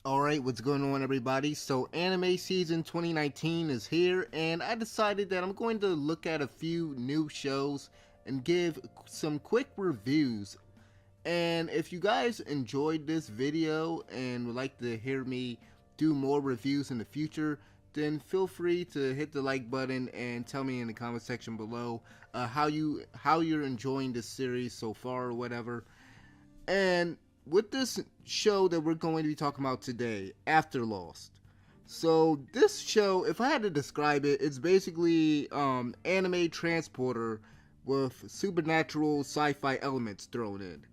Alright, what's going on, everybody? So anime season 2019 is here, and I decided that I'm going to look at a few new shows and give some quick reviews. And if you guys enjoyed this video and would like to hear me do more reviews in the future, then feel free to hit the like button and tell me in the comment section below how you're enjoying this series so far or whatever. And with this show that we're going to be talking about today, AfterLost. So this show, if I had to describe it, it's basically anime transporter with supernatural sci-fi elements thrown in.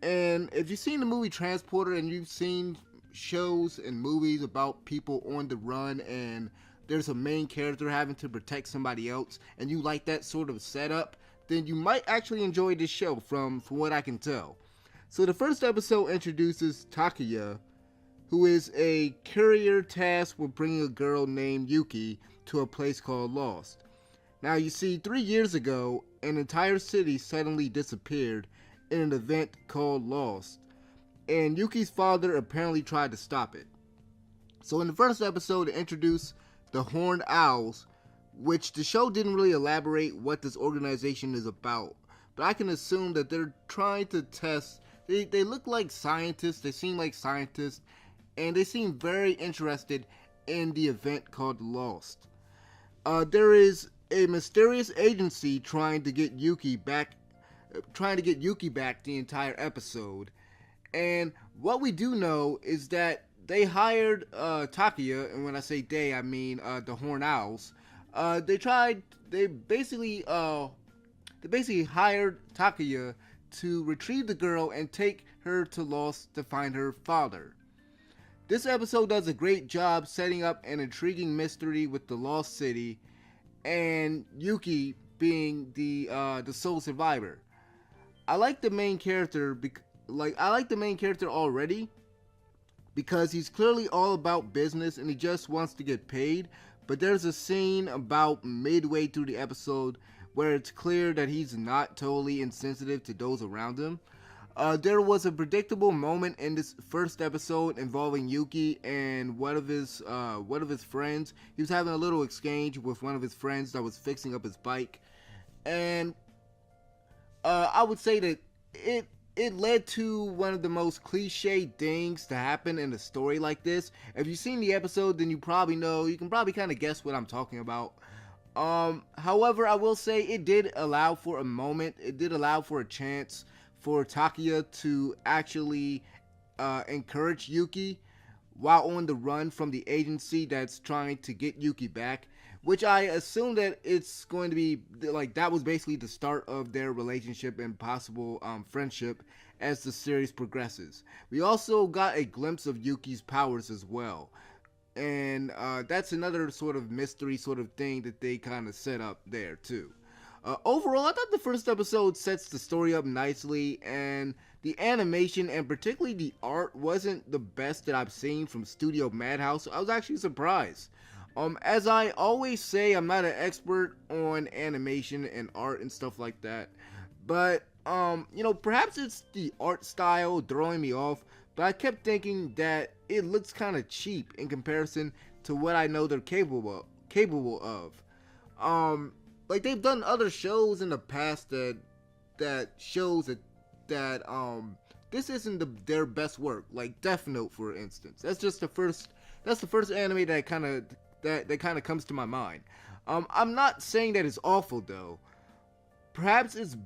And if you've seen the movie Transporter and you've seen shows and movies about people on the run and there's a main character having to protect somebody else, and you like that sort of setup, then you might actually enjoy this show from what I can tell. So the first episode introduces Takuya, who is a courier tasked with bringing a girl named Yuki to a place called Lost. Now you see, 3 years ago, an entire city suddenly disappeared in an event called Lost, and Yuki's father apparently tried to stop it. So in the first episode, it introduced the Horned Owls, which the show didn't really elaborate what this organization is about, but I can assume that they're trying to test. They look like scientists, they seem like scientists, and they seem very interested in the event called Lost. There is a mysterious agency trying to get Yuki back the entire episode. And what we do know is that they hired Takuya, and when I say they, I mean the Horned Owls. They basically hired Takuya to retrieve the girl and take her to Lost to find her father. This episode does a great job setting up an intriguing mystery with the Lost City and Yuki being the sole survivor. I like the main character already because he's clearly all about business and he just wants to get paid. But there's a scene about midway through the episode where it's clear that he's not totally insensitive to those around him. There was a predictable moment in this first episode involving Yuki and one of his friends. He was having a little exchange with one of his friends that was fixing up his bike, and I would say that it led to one of the most cliche things to happen in a story like this. If you've seen the episode, then you can probably kind of guess what I'm talking about. However, I will say it did allow for a chance for Takuya to actually encourage Yuki while on the run from the agency that's trying to get Yuki back, which I assume that it's going to be like that was basically the start of their relationship and possible friendship as the series progresses. We also got a glimpse of Yuki's powers as well, and that's another sort of mystery sort of thing that they kind of set up there too. Overall, I thought the first episode sets the story up nicely, and the animation and particularly the art wasn't the best that I've seen from Studio Madhouse. So I was actually surprised. As I always say, I'm not an expert on animation and art and stuff like that, but perhaps it's the art style throwing me off, but I kept thinking that it looks kind of cheap in comparison to what I know they're capable of. Like they've done other shows in the past that shows that this isn't their best work. Like Death Note, for instance. That's the first anime that kind of comes to my mind. I'm not saying that it's awful though. Perhaps it's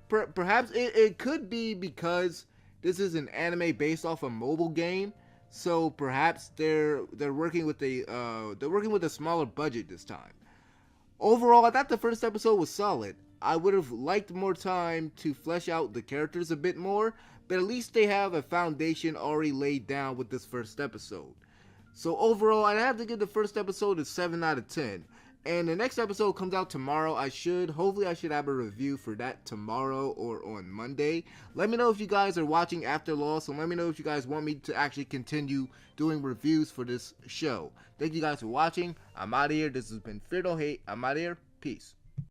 perhaps it could be because this is an anime based off a mobile game. So perhaps they're working with a smaller budget this time. Overall, I thought the first episode was solid. I would have liked more time to flesh out the characters a bit more, but at least they have a foundation already laid down with this first episode. So overall, I'd have to give the first episode a 7 out of 10. And the next episode comes out tomorrow. Hopefully I should have a review for that tomorrow or on Monday. Let me know if you guys are watching AfterLost, and let me know if you guys want me to actually continue doing reviews for this show. Thank you guys for watching. I'm out of here. This has been Fear Don't Hate. I'm out of here. Peace.